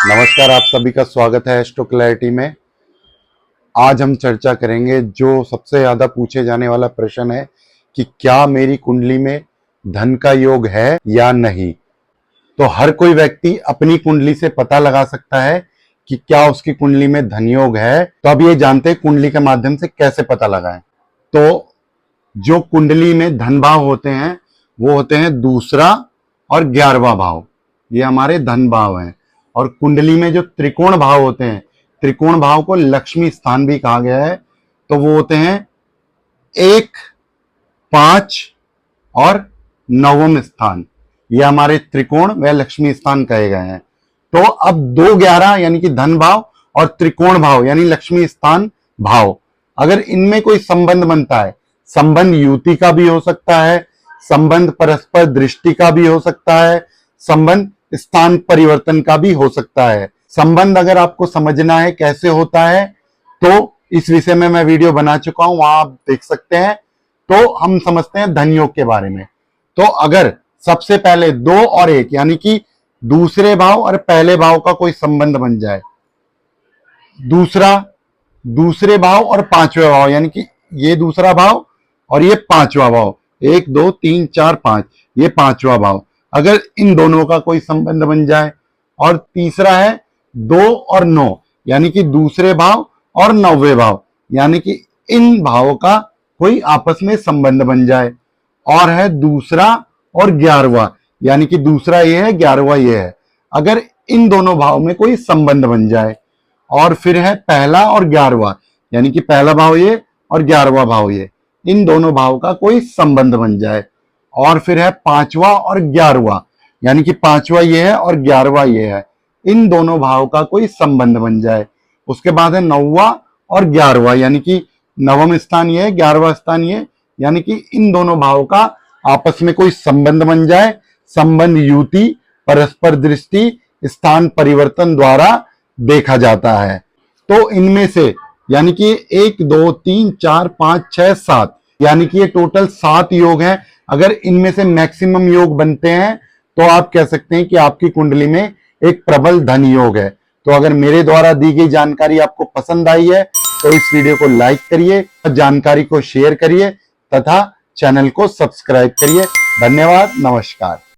नमस्कार, आप सभी का स्वागत है एस्ट्रो क्लैरिटी में। आज हम चर्चा करेंगे जो सबसे ज्यादा पूछे जाने वाला प्रश्न है कि क्या मेरी कुंडली में धन का योग है या नहीं। तो हर कोई व्यक्ति अपनी कुंडली से पता लगा सकता है कि क्या उसकी कुंडली में धन योग है। तो अब ये जानते हैं कुंडली के माध्यम से कैसे पता लगाएं। तो जो कुंडली में धन भाव होते हैं वो होते हैं दूसरा और 11वां भाव, ये हमारे धन भाव हैं। और कुंडली में जो त्रिकोण भाव होते हैं, त्रिकोण भाव को लक्ष्मी स्थान भी कहा गया है, तो वो होते हैं 1, 5 और 9वां स्थान। ये हमारे त्रिकोण व लक्ष्मी स्थान कहे गए हैं। तो अब 2, 11 यानी कि धन भाव और त्रिकोण भाव यानी लक्ष्मी स्थान भाव, अगर इनमें कोई संबंध बनता है, संबंध युति का भी हो सकता है, संबंध परस्पर दृष्टि का भी हो सकता है, संबंध स्थान परिवर्तन का भी हो सकता है। संबंध अगर आपको समझना है कैसे होता है तो इस विषय में मैं वीडियो बना चुका हूं, वहां आप देख सकते हैं। तो हम समझते हैं धन योग के बारे में। तो अगर सबसे पहले 2 और 1 यानी कि दूसरे भाव और पहले भाव का कोई संबंध बन जाए, दूसरे भाव और 5वें भाव यानी कि ये दूसरा भाव और ये 5वां भाव, 1 2 3 4 5, ये 5वां भाव, अगर इन दोनों का कोई संबंध बन जाए। और तीसरा है 2 और 9 यानी कि दूसरे भाव और 9वें भाव, यानी कि इन भावों का कोई आपस में संबंध बन जाए। और है दूसरा और 11वां, यानी कि दूसरा ये है 11वां ये है, अगर इन दोनों भाव में कोई संबंध बन जाए। और फिर है पहला और 11वां, यानी कि पहला भाव ये और 11वां भाव ये, इन दोनों भाव का कोई संबंध बन जाए। और फिर है 5वां और 11वां, यानी कि 5वां ये है और 11वां ये है, इन दोनों भाव का कोई संबंध बन जाए। उसके बाद है 9वां और 11वां, यानी कि 9वां स्थान ये है, 11वां स्थान ये, यानी कि इन दोनों भाव का आपस में कोई संबंध बन जाए। संबंध युति परस्पर दृष्टि स्थान परिवर्तन द्वारा देखा जाता है। तो इनमें से यानी कि 1 2 3 4 5 6 7, यानी कि ये टोटल 7 योग हैं। अगर इनमें से मैक्सिमम योग बनते हैं तो आप कह सकते हैं कि आपकी कुंडली में एक प्रबल धन योग है। तो अगर मेरे द्वारा दी गई जानकारी आपको पसंद आई है तो इस वीडियो को लाइक करिए, जानकारी को शेयर करिए तथा चैनल को सब्सक्राइब करिए। धन्यवाद, नमस्कार।